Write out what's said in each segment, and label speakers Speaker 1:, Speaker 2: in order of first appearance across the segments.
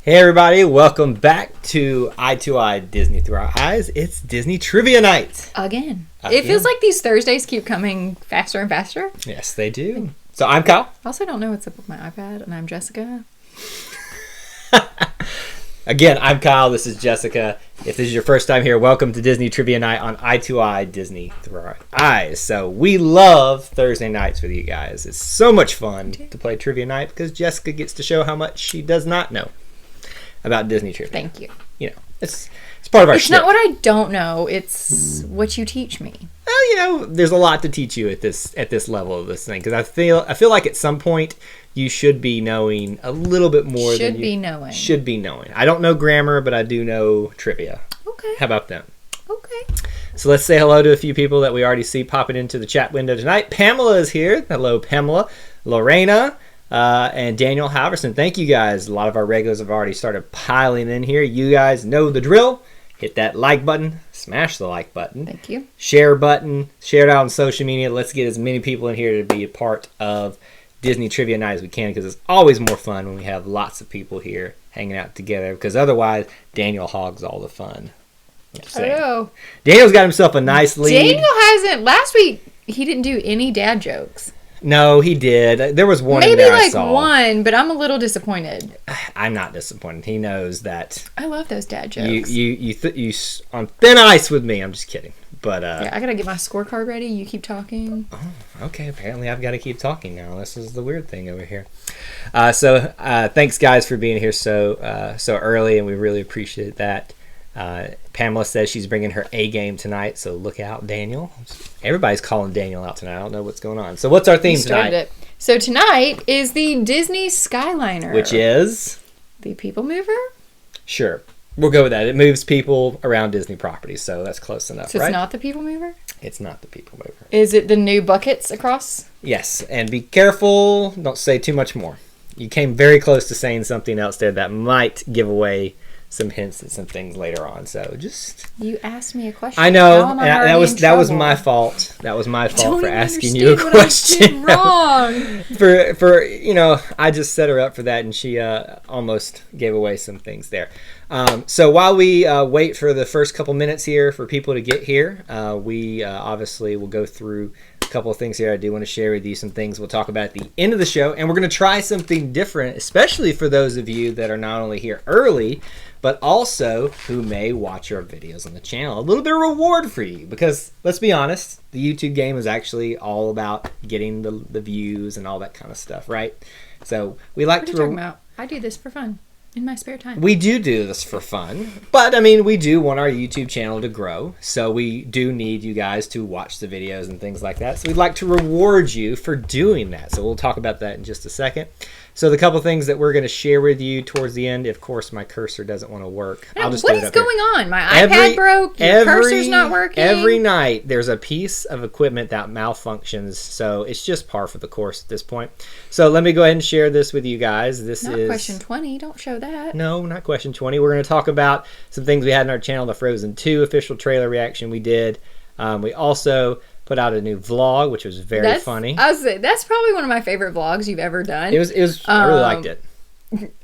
Speaker 1: Hey everybody, welcome back to Eye to Eye Disney Through Our Eyes. It's Disney Trivia Night.
Speaker 2: Again. It feels like these Thursdays keep coming faster and faster.
Speaker 1: Yes, they do. So I'm Kyle.
Speaker 2: I also don't know what's up with my iPad, and I'm Jessica.
Speaker 1: Again, I'm Kyle. This is Jessica. If this is your first time here, welcome to Disney Trivia Night on Eye to Eye Disney Through Our Eyes. So we love Thursday nights with you guys. It's so much fun to play Trivia Night because Jessica gets to show how much she does not know about Disney trivia.
Speaker 2: Thank you.
Speaker 1: You know, it's part of our
Speaker 2: It's not what I don't know. It's what you teach me.
Speaker 1: Well, you know, there's a lot to teach you at this level of this thing because I feel like at some point you should be knowing a little bit more than you should be knowing. I don't know grammar, but I do know trivia. Okay. How about them?
Speaker 2: Okay.
Speaker 1: So let's say hello to a few people that we already see popping into the chat window tonight. Pamela is here. Hello, Pamela. Lorena. And Daniel Halverson. Thank you guys. A lot of our regulars have already started piling in here. You guys know the drill. Hit that like button. Smash the like button.
Speaker 2: Thank you.
Speaker 1: Share button. Share it out on social media. Let's get as many people in here to be a part of Disney Trivia Night as we can because it's always more fun when we have lots of people here hanging out together because otherwise Daniel hogs all the fun.
Speaker 2: I know.
Speaker 1: Daniel's got himself a nice lead.
Speaker 2: Daniel hasn't. Last week, he didn't do any dad jokes.
Speaker 1: No, he did. There was one
Speaker 2: Maybe
Speaker 1: in there
Speaker 2: like
Speaker 1: I saw.
Speaker 2: one, but I'm a little disappointed.
Speaker 1: I'm not disappointed. He knows that.
Speaker 2: I love those dad jokes.
Speaker 1: You on thin ice with me. I'm just kidding. But
Speaker 2: yeah, I gotta get my scorecard ready. You keep talking.
Speaker 1: Oh, okay. Apparently, I've got to keep talking now. This is the weird thing over here. So thanks, guys, for being here so early, and we really appreciate that. Pamela says she's bringing her A game tonight, so look out, Daniel. Everybody's calling Daniel out tonight. I don't know what's going on. So what's our theme tonight?
Speaker 2: So tonight is the Disney Skyliner.
Speaker 1: Which is?
Speaker 2: The People Mover?
Speaker 1: Sure. We'll go with that. It moves people around Disney properties, so that's close enough,
Speaker 2: So
Speaker 1: right?
Speaker 2: it's not the People Mover?
Speaker 1: It's not the People Mover.
Speaker 2: Is it the new buckets across?
Speaker 1: Yes, and be careful. Don't say too much more. You came very close to saying something else there that might give away some hints at some things later on. So just
Speaker 2: you asked me a question.
Speaker 1: I know, and that was my fault. That was my fault for asking you a question.
Speaker 2: Wrong.
Speaker 1: for I just set her up for that, and she almost gave away some things there. So while we wait for the first couple minutes here for people to get here, we obviously will go through a couple of things here. I do want to share with you some things we'll talk about at the end of the show, and we're going to try something different, especially for those of you that are not only here early, but also who may watch our videos on the channel. A little bit of reward for you, because let's be honest, the YouTube game is actually all about getting the views and all that kind of stuff, right? So we like
Speaker 2: what are you talking about? I do this for fun. In my spare time.
Speaker 1: We do this for fun, but I mean, we do want our YouTube channel to grow, so we do need you guys to watch the videos and things like that. So we'd like to reward you for doing that. So we'll talk about that in just a second. So the couple things that we're going to share with you towards the end, of course, my cursor doesn't want to work.
Speaker 2: I'll just what is going on? My iPad broke. Your cursor's not working.
Speaker 1: Every night there's a piece of equipment that malfunctions, so it's just par for the course at this point. So let me go ahead and share this with you guys. This is
Speaker 2: not question 20. Don't show that.
Speaker 1: No, not question 20. We're going to talk about some things we had on our channel. The Frozen 2 official trailer reaction we did. We also put out a new vlog, which was very funny.
Speaker 2: That's probably one of my favorite vlogs you've ever done.
Speaker 1: It was. I really liked it.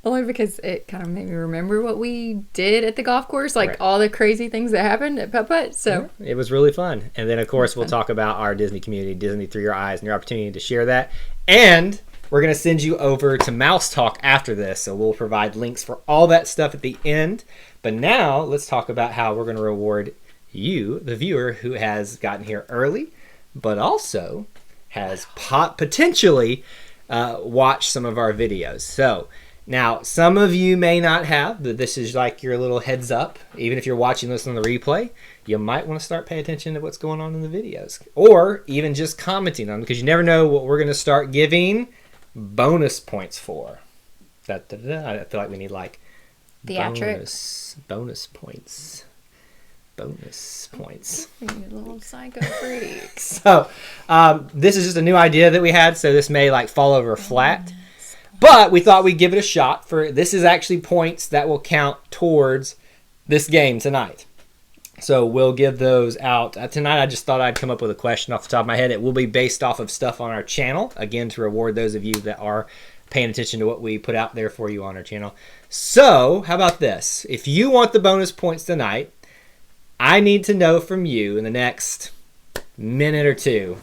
Speaker 2: Only because it kind of made me remember what we did at the golf course, like all the crazy things that happened at Putt-Putt. So
Speaker 1: it was really fun. And then, of course, we'll talk about our Disney community, Disney Through Your Eyes, and your opportunity to share that. And we're going to send you over to Mouse Talk after this, so we'll provide links for all that stuff at the end. But now, let's talk about how we're going to reward you, the viewer, who has gotten here early, but also has potentially watched some of our videos. So now, some of you may not have, but this is like your little heads up. Even if you're watching this on the replay, you might want to start paying attention to what's going on in the videos, or even just commenting on them, because you never know what we're going to start giving bonus points for. I feel like we need like bonus points. Bonus points.
Speaker 2: You little psycho freak.
Speaker 1: So this is just a new idea that we had, so this may like fall over flat. But we thought we'd give it a shot. This is actually points that will count towards this game tonight. So we'll give those out. Tonight I just thought I'd come up with a question off the top of my head. It will be based off of stuff on our channel, again, to reward those of you that are paying attention to what we put out there for you on our channel. So, how about this? If you want the bonus points tonight, I need to know from you in the next minute or two.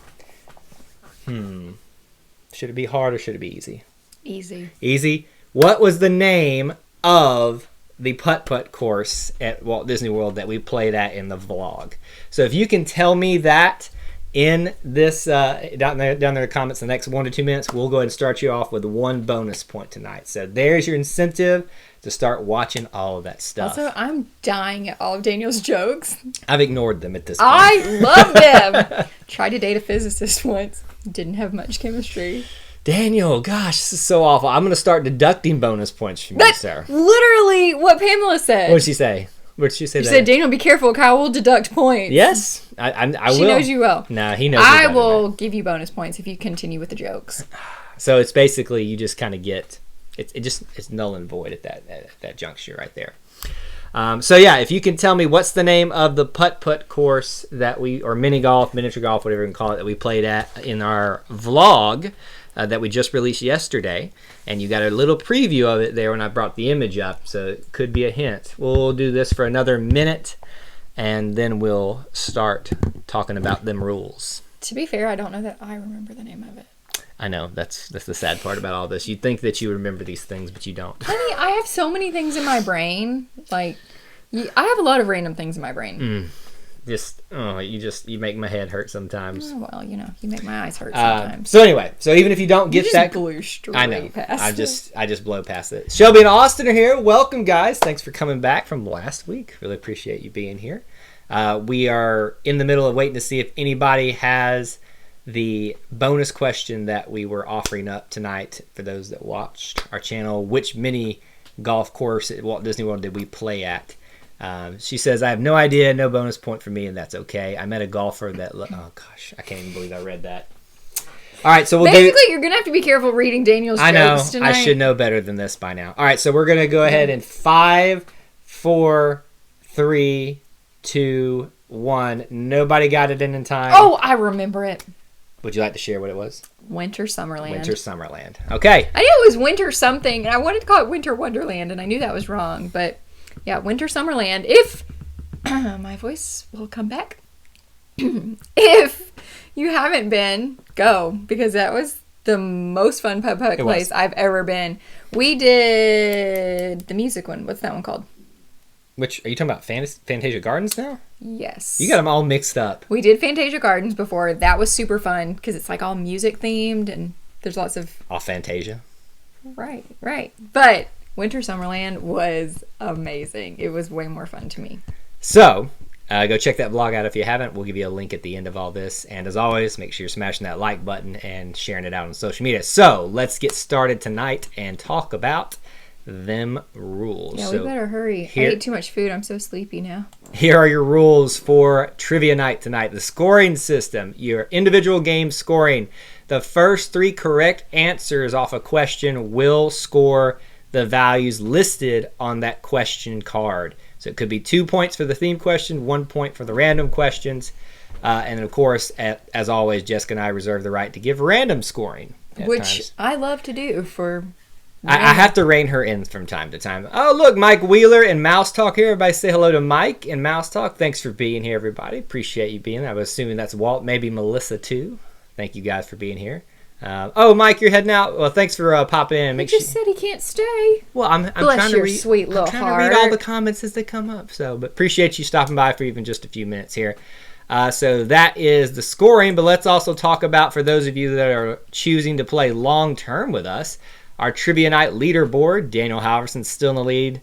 Speaker 1: Should it be hard or should it be easy?
Speaker 2: Easy.
Speaker 1: Easy. What was the name of the putt-putt course at Walt Disney World that we played at in the vlog? So if you can tell me that in this down there in the comments in the next 1 to 2 minutes, we'll go ahead and start you off with 1 bonus point tonight. So there's your incentive to start watching all of that stuff.
Speaker 2: Also, I'm dying at all of Daniel's jokes.
Speaker 1: I've ignored them at this point.
Speaker 2: I love them. Tried to date a physicist once. Didn't have much chemistry.
Speaker 1: Daniel, gosh, this is so awful. I'm going to start deducting bonus points from you, sir.
Speaker 2: Literally what Pamela said.
Speaker 1: What did she say? What did she say?
Speaker 2: She said, Daniel, be careful. Kyle will deduct points.
Speaker 1: Yes, I will.
Speaker 2: She knows you well.
Speaker 1: Nah, he knows
Speaker 2: I will give you bonus points if you continue with the jokes.
Speaker 1: So it's basically you just kind of get it's null and void at that juncture right there. So yeah, if you can tell me what's the name of the putt-putt course that or mini golf, miniature golf, whatever you can call it, that we played at in our vlog that we just released yesterday, and you got a little preview of it there when I brought the image up, so it could be a hint. We'll do this for another minute, and then we'll start talking about them rules.
Speaker 2: To be fair, I don't know that I remember the name of it.
Speaker 1: I know, that's the sad part about all this. You'd think that you remember these things, but you don't.
Speaker 2: Honey, I have so many things in my brain. Like, I have a lot of random things in my brain.
Speaker 1: You make my head hurt sometimes.
Speaker 2: Oh, well, you make my eyes hurt sometimes.
Speaker 1: So anyway, so even if you don't get that,
Speaker 2: blew straight
Speaker 1: I know.
Speaker 2: Past
Speaker 1: I just blow past it. Shelby and Austin are here. Welcome, guys. Thanks for coming back from last week. Really appreciate you being here. We are in the middle of waiting to see if anybody has the bonus question that we were offering up tonight for those that watched our channel. Which mini golf course at Walt Disney World did we play at? She says, I have no idea, no bonus point for me, and that's okay. I met a golfer that, oh gosh, I can't even believe I read that. All right, so
Speaker 2: basically, you're going to have to be careful reading Daniel's jokes tonight.
Speaker 1: I should know better than this by now. All right, so we're going to go ahead in 5, 4, 3, 2, 1. Nobody got it in time.
Speaker 2: Oh, I remember it.
Speaker 1: Would you like to share what it was?
Speaker 2: Winter Summerland.
Speaker 1: Winter Summerland. Okay.
Speaker 2: I knew it was Winter something, and I wanted to call it Winter Wonderland, and I knew that was wrong, but yeah, Winter Summerland. If my voice will come back. If you haven't been, go, because that was the most fun putt-putt place I've ever been. We did the music one. What's that one called?
Speaker 1: Which, are you talking about Fantasia Gardens now?
Speaker 2: Yes.
Speaker 1: You got them all mixed up.
Speaker 2: We did Fantasia Gardens before. That was super fun because it's like all music themed and there's lots of...
Speaker 1: All Fantasia.
Speaker 2: Right. But Winter Summerland was amazing. It was way more fun to me.
Speaker 1: So, go check that vlog out if you haven't. We'll give you a link at the end of all this. And as always, make sure you're smashing that like button and sharing it out on social media. So, let's get started tonight and talk about them rules.
Speaker 2: Yeah, we better hurry. I ate too much food. I'm so sleepy now.
Speaker 1: Here are your rules for trivia night tonight. The scoring system, your individual game scoring. The first 3 correct answers off a question will score the values listed on that question card. So it could be 2 points for the theme question, 1 point for the random questions. And of course, as always, Jessica and I reserve the right to give random scoring.
Speaker 2: Which I love to do for...
Speaker 1: I have to rein her in from time to time. Oh, look, Mike Wheeler and Mouse Talk here. Everybody say hello to Mike and Mouse Talk. Thanks for being here, everybody. Appreciate you being there. I was assuming that's Walt, maybe Melissa, too. Thank you guys for being here. Oh, Mike, you're heading out. Well, thanks for popping in.
Speaker 2: He just said he can't stay.
Speaker 1: Well, I'm trying to read.
Speaker 2: Sweet little
Speaker 1: trying to read all the comments as they come up. So, but appreciate you stopping by for even just a few minutes here. So that is the scoring. But let's also talk about, for those of you that are choosing to play long term with us, our Trivia Night leaderboard. Daniel Halverson's still in the lead.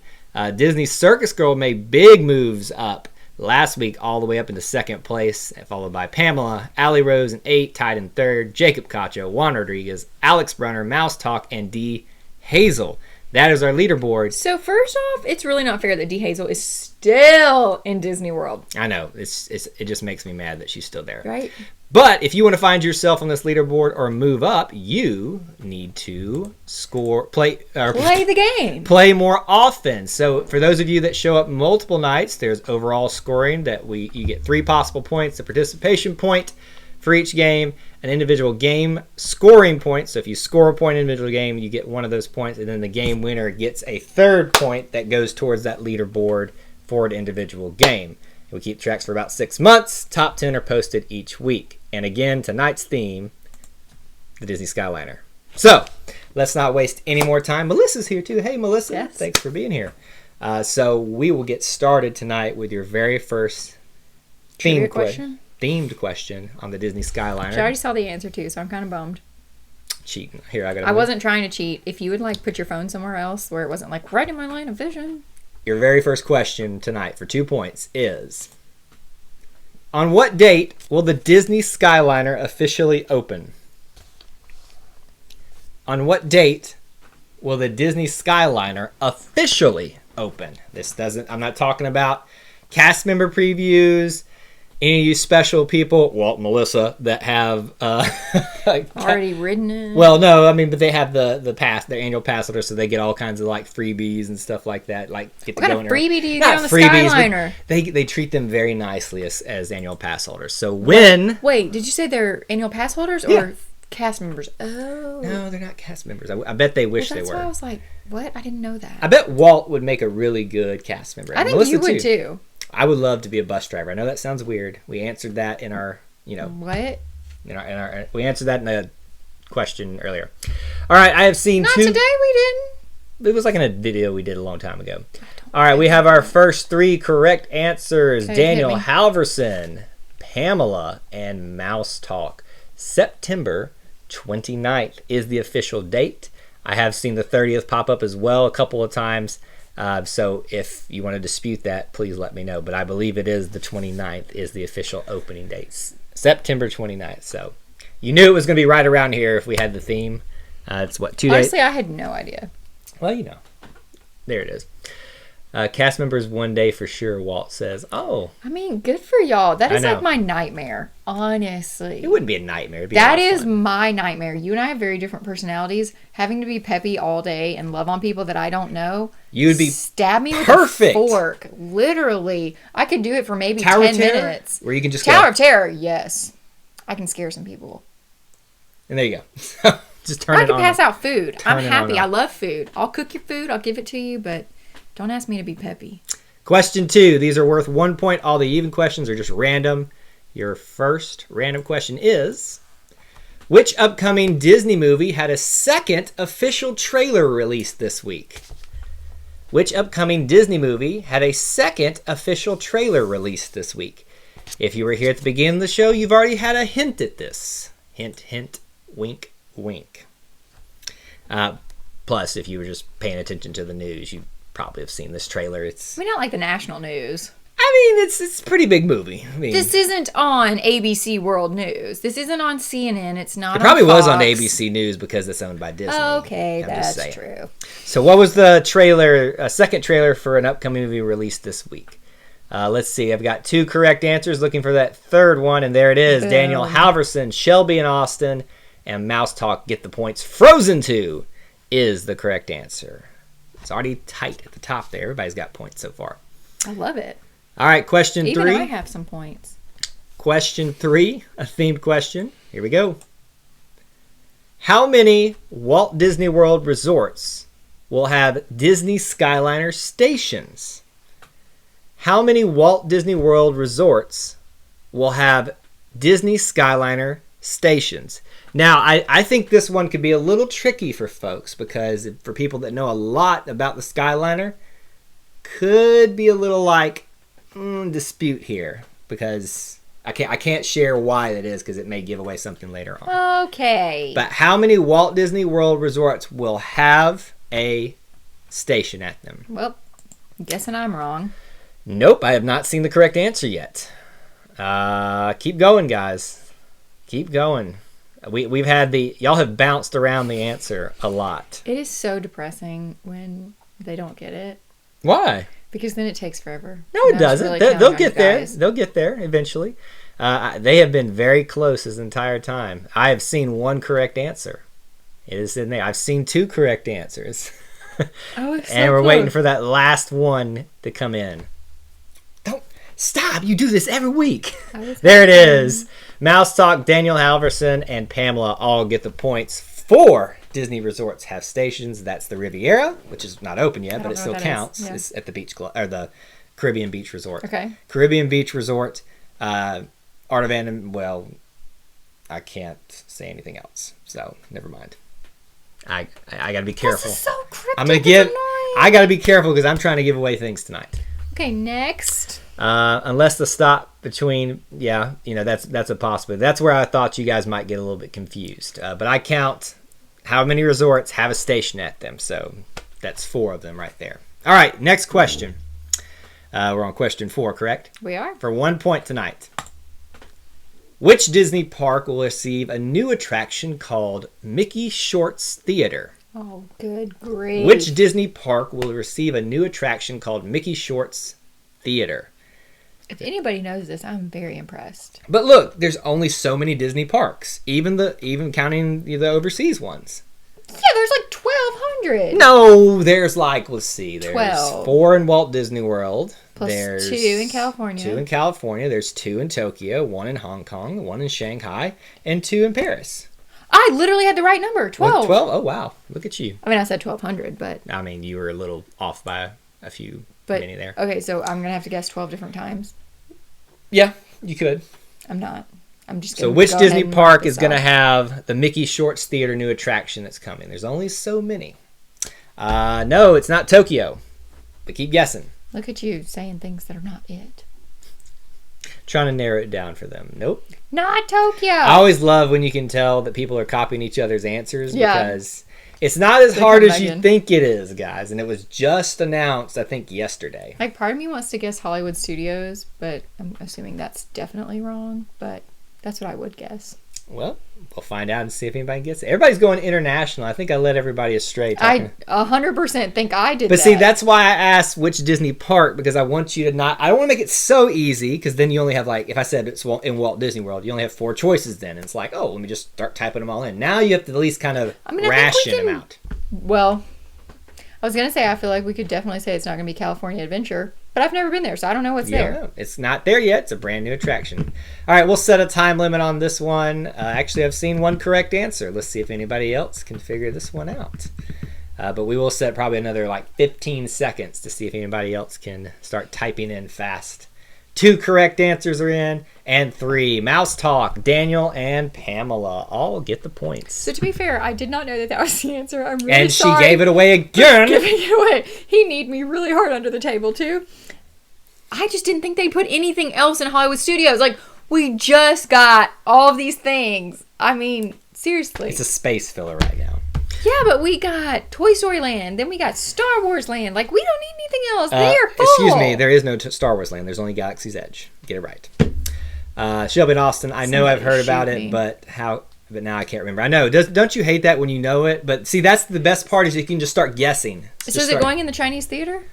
Speaker 1: Disney Circus Girl made big moves up last week, all the way up into second place, followed by Pamela, Allie Rose in 8, tied in 3rd, Jacob Cacho, Juan Rodriguez, Alex Brunner, Mouse Talk, and D. Hazel. That is our leaderboard.
Speaker 2: So first off, it's really not fair that D. Hazel is still in Disney World.
Speaker 1: I know. It just makes me mad that she's still there.
Speaker 2: Right.
Speaker 1: But if you want to find yourself on this leaderboard or move up, you need to play
Speaker 2: the game.
Speaker 1: Play more often. So for those of you that show up multiple nights, there's overall scoring that you get 3 possible points, a participation point for each game, an individual game scoring point. So if you score a point in an individual game, you get one of those points, and then the game winner gets a third point that goes towards that leaderboard for the individual game. We keep tracks for about 6 months. Top 10 are posted each week. And again, tonight's theme, the Disney Skyliner. So let's not waste any more time. Melissa's here too. Hey, Melissa.
Speaker 2: Yes.
Speaker 1: Thanks for being here. So we will get started tonight with your very first themed question on the Disney Skyliner.
Speaker 2: Which I already saw the answer to, so I'm kind of bummed.
Speaker 1: Cheating. Here, I
Speaker 2: wasn't trying to cheat. If you would like put your phone somewhere else where it wasn't like right in my line of vision.
Speaker 1: Your very first question tonight for 2 points is, on what date will the Disney Skyliner officially open? On what date will the Disney Skyliner officially open? I'm not talking about cast member previews, any of you special people, well, Melissa, that have
Speaker 2: already ridden it.
Speaker 1: Well, no, I mean, but they have the pass, their annual pass holder, so they get all kinds of like freebies and stuff like that. Like, get
Speaker 2: what
Speaker 1: to
Speaker 2: kind
Speaker 1: go
Speaker 2: of
Speaker 1: in
Speaker 2: freebie do you get on the Skyliner?
Speaker 1: They treat them very nicely as annual pass holders. So when
Speaker 2: wait, did you say they're annual pass holders or cast members? Oh,
Speaker 1: no, they're not cast members. I bet they wish they were.
Speaker 2: That's why I was like, what? I didn't know that.
Speaker 1: I bet Walt would make a really good cast member.
Speaker 2: I think
Speaker 1: Melissa
Speaker 2: you would too.
Speaker 1: I would love to be a bus driver. I know that sounds weird. We answered that in our,
Speaker 2: what?
Speaker 1: We answered that in a question earlier. All right, I have seen
Speaker 2: Not today. We didn't.
Speaker 1: It was like in a video we did a long time ago. All right, we have our first 3 correct answers.
Speaker 2: Okay,
Speaker 1: Daniel Halverson, Pamela, and Mouse Talk. September 29th is the official date. I have seen the 30th pop up as well a couple of times. So if you want to dispute that, please let me know. But I believe it is the 29th is the official opening date. September 29th. So you knew it was going to be right around here if we had the theme. It's what, 2 days?
Speaker 2: Honestly, I had no idea.
Speaker 1: Well, there it is. Cast members 1 day for sure, Walt says. Oh.
Speaker 2: I mean, good for y'all. That is like my nightmare, honestly.
Speaker 1: It wouldn't be a nightmare. It'd be
Speaker 2: that is my nightmare. You and I have very different personalities. Having to be peppy all day and love on people that I don't know.
Speaker 1: You would be
Speaker 2: stab me
Speaker 1: perfect.
Speaker 2: With a fork. Literally. I could do it for maybe
Speaker 1: Tower
Speaker 2: 10
Speaker 1: of Terror?
Speaker 2: minutes.
Speaker 1: Where you can just
Speaker 2: Tower of Terror, yes. I can scare some people.
Speaker 1: And there you go. Just turn it on.
Speaker 2: I can pass out food. I'm happy.
Speaker 1: I
Speaker 2: love food. I'll cook your food. I'll give it to you, but don't ask me to be peppy.
Speaker 1: Question 2. These are worth 1 point. All the even questions are just random. Your first random question is, which upcoming Disney movie had a second official trailer released this week? Which upcoming Disney movie had a second official trailer released this week? If you were here at the beginning of the show, you've already had a hint at this. Hint, hint, wink, wink. Plus, if you were just paying attention to the news, you probably have seen this trailer. It's
Speaker 2: not like the national news.
Speaker 1: I mean, it's a pretty big movie. I mean,
Speaker 2: this isn't on ABC World News. This isn't on CNN. It's not.
Speaker 1: It probably
Speaker 2: on Fox.
Speaker 1: was on ABC News because it's owned by Disney.
Speaker 2: Okay, that's true.
Speaker 1: So, what was the trailer? Second trailer for an upcoming movie released this week? Let's see. I've got 2 correct answers. Looking for that third one, and there it is.
Speaker 2: Boom.
Speaker 1: Daniel Halverson, Shelby and Austin, and Mouse Talk get the points. Frozen 2 is the correct answer. It's already tight at the top there. Everybody's got points so far.
Speaker 2: I love it.
Speaker 1: All right, question 3.
Speaker 2: Even I have some points.
Speaker 1: Question 3, a themed question. Here we go. How many Walt Disney World resorts will have Disney Skyliner stations? How many Walt Disney World resorts will have Disney Skyliner stations? Now, I think this one could be a little tricky for folks because for people that know a lot about the Skyliner, could be a little like dispute here because I can't share why that is because it may give away something later on.
Speaker 2: Okay.
Speaker 1: But how many Walt Disney World resorts will have a station at them?
Speaker 2: Well, I'm guessing I'm wrong.
Speaker 1: Nope, I have not seen the correct answer yet. Keep going, guys. Keep going. We've had y'all have bounced around the answer a lot.
Speaker 2: It is so depressing when they don't get it.
Speaker 1: Why?
Speaker 2: Because then it takes forever.
Speaker 1: No, it doesn't. Really they'll get there. They'll get there eventually. They have been very close this entire time. I have seen 1 correct answer. It is in there. I've seen 2 correct answers.
Speaker 2: Oh, it's so
Speaker 1: and we're
Speaker 2: close.
Speaker 1: waiting for that last one to come in. Don't stop. You do this every week. There it is. Mouse Talk, Daniel Halverson, and Pamela all get the points. 4 Disney resorts have stations. That's the Riviera, which is not open yet, but it still counts. Yeah. It's at the beach club or the Caribbean Beach Resort.
Speaker 2: Okay.
Speaker 1: Caribbean Beach Resort, Art of Animation. Well, I can't say anything else, so never mind. I got to be careful.
Speaker 2: This is so cryptic.
Speaker 1: I got to be careful because I'm trying to give away things tonight.
Speaker 2: Okay, next.
Speaker 1: Unless the stop between, that's a possibility. That's where I thought you guys might get a little bit confused. But I count how many resorts have a station at them, so that's 4 of them right there. All right, next question. We're on question 4, correct?
Speaker 2: We are.
Speaker 1: For 1 point tonight. Which Disney park will receive a new attraction called Mickey Shorts Theater?
Speaker 2: Oh, good grief.
Speaker 1: Which Disney park will receive a new attraction called Mickey Shorts Theater?
Speaker 2: If anybody knows this, I'm very impressed.
Speaker 1: But look, there's only so many Disney parks, even counting the overseas ones.
Speaker 2: Yeah, there's like 1,200.
Speaker 1: No, there's let's see, there's
Speaker 2: 12.
Speaker 1: 4 in Walt Disney World.
Speaker 2: Plus
Speaker 1: there's
Speaker 2: 2 in California.
Speaker 1: 2 in California. There's 2 in Tokyo, 1 in Hong Kong, 1 in Shanghai, and 2 in Paris.
Speaker 2: I literally had the right number, 12.
Speaker 1: 12? Oh, wow. Look at you.
Speaker 2: I mean, I said 1,200, but...
Speaker 1: I mean, you were a little off by a few many there.
Speaker 2: Okay, so I'm going to have to guess 12 different times.
Speaker 1: Yeah, you could.
Speaker 2: I'm not. I'm just
Speaker 1: going to which Disney park is going to have the Mickey Shorts Theater new attraction that's coming? There's only so many. No, it's not Tokyo. But keep guessing.
Speaker 2: Look at you saying things that are not it.
Speaker 1: Trying to narrow it down for them. Nope.
Speaker 2: Not Tokyo.
Speaker 1: I always love when you can tell that people are copying each other's answers because it's not as hard as you think it is, guys. And it was just announced, I think, yesterday.
Speaker 2: Like, part of me wants to guess Hollywood Studios, but I'm assuming that's definitely wrong. But that's what I would guess.
Speaker 1: Well, we'll find out and see if anybody gets it. Everybody's going international. I think I led everybody astray.
Speaker 2: I 100% think I did
Speaker 1: But see, that's why I asked which Disney park, because I want you to not... I don't want to make it so easy, because then you only have, if I said it's in Walt Disney World, you only have 4 choices then. It's like, oh, let me just start typing them all in. Now you have to at least kind of ration them out.
Speaker 2: Well, I was going to say, I feel like we could definitely say it's not going to be California Adventure, but I've never been there, so I don't know what's there.
Speaker 1: No, it's not there yet. It's a brand new attraction. All right, we'll set a time limit on this one. Actually, I've seen one correct answer. Let's see if anybody else can figure this one out. But we will set probably another 15 seconds to see if anybody else can start typing in fast. 2 correct answers are in, and 3. Mouse Talk, Daniel, and Pamela all get the points.
Speaker 2: So to be fair, I did not know that was the answer. I'm really
Speaker 1: and
Speaker 2: sorry.
Speaker 1: And she gave it away again.
Speaker 2: Giving it away. He kneed me really hard under the table, too. I just didn't think they put anything else in Hollywood Studios. We just got all of these things. I mean, seriously.
Speaker 1: It's a space filler right now.
Speaker 2: Yeah, but we got Toy Story Land, then we got Star Wars Land. We don't need anything else. They are full.
Speaker 1: Excuse me, there is no Star Wars Land. There's only Galaxy's Edge. Get it right. Shelby and Austin, I know I've heard about it, but now I can't remember. I know. Don't you hate that when you know it? But see, that's the best part is you can just start guessing.
Speaker 2: So is it going in the Chinese theater?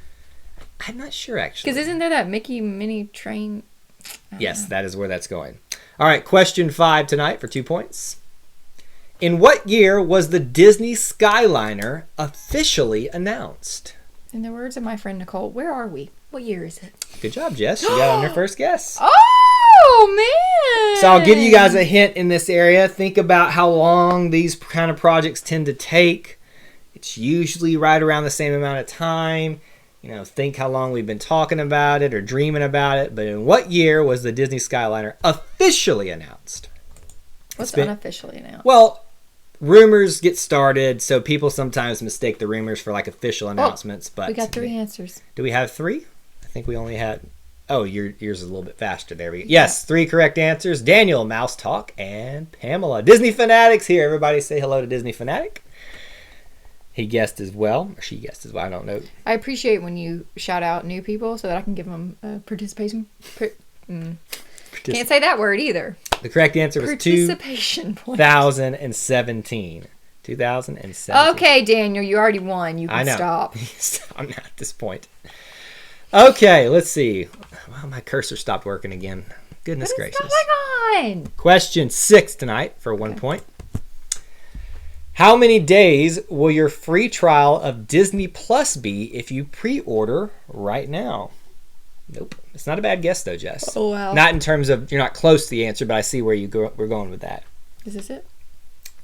Speaker 1: I'm not sure, actually.
Speaker 2: Because isn't there that Mickey mini train?
Speaker 1: Yes, that is where that's going. All right, question 5 tonight for 2 points. In what year was the Disney Skyliner officially announced?
Speaker 2: In the words of my friend Nicole, where are we? What year is it?
Speaker 1: Good job, Jess. You got on your first guess.
Speaker 2: Oh, man.
Speaker 1: So I'll give you guys a hint in this area. Think about how long these kind of projects tend to take. It's usually right around the same amount of time. Think how long we've been talking about it or dreaming about it. But in what year was the Disney Skyliner officially announced?
Speaker 2: What's unofficially announced?
Speaker 1: Well, rumors get started, so people sometimes mistake the rumors for official announcements. But
Speaker 2: we got 3 answers.
Speaker 1: Do we have 3? I think we only had... Oh, yours is a little bit faster. There we go. Yes, 3 correct answers. Daniel, Mouse Talk, and Pamela. Disney Fanatics here. Everybody say hello to Disney Fanatic. He guessed as well. Or she guessed as well. I don't know.
Speaker 2: I appreciate when you shout out new people so that I can give them participation. Can't say that word either.
Speaker 1: The correct answer was
Speaker 2: participation
Speaker 1: 2017. 2017.
Speaker 2: Okay, Daniel, you already won. You can stop.
Speaker 1: I'm not at this point. Okay, let's see. Well, my cursor stopped working again. Goodness gracious.
Speaker 2: Not on.
Speaker 1: Question 6 tonight for 1 point. How many days will your free trial of Disney Plus be if you pre-order right now? Nope. It's not a bad guess, though, Jess.
Speaker 2: Oh, wow.
Speaker 1: Not in terms of you're not close to the answer, but I see where we're going with that.
Speaker 2: Is this it?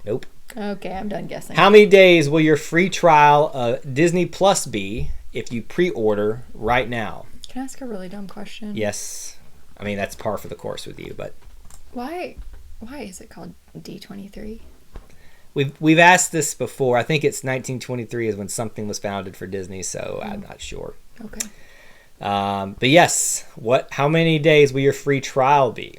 Speaker 1: Nope.
Speaker 2: Okay, I'm done guessing.
Speaker 1: How many days will your free trial of Disney Plus be if you pre-order right now?
Speaker 2: Can I ask a really dumb question?
Speaker 1: Yes. I mean, that's par for the course with you, but...
Speaker 2: Why is it called D23?
Speaker 1: We've asked this before. I think it's 1923 is when something was founded for Disney, so I'm not sure.
Speaker 2: Okay.
Speaker 1: But yes, how many days will your free trial be?